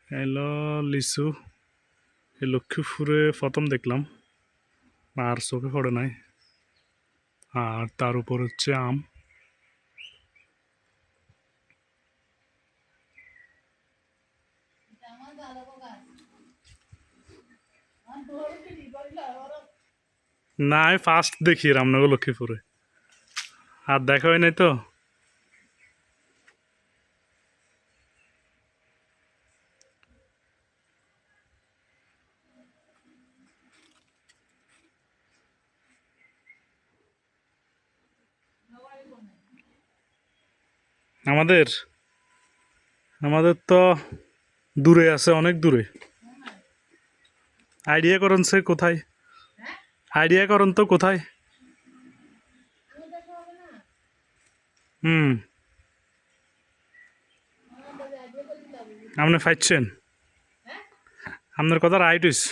Hello লিচু এই লক্ষ্মীপুরে প্রথম দেখলাম আর চোখে পড়ে নাই। আর তার উপর হচ্ছে আম। না আমি ফার্স্ট দেখি রামনগর লক্ষ্মীপুরে, আর দেখা হয় নাই তো। আমাদের আমাদের তো দূরে আছে, অনেক দূরে। আইডিয়া করেন সে কোথায়? আইডিয়া করেন তো কোথায়? হুম, আপনি ফাইছেন, আপনার কথা রাইট হইছে।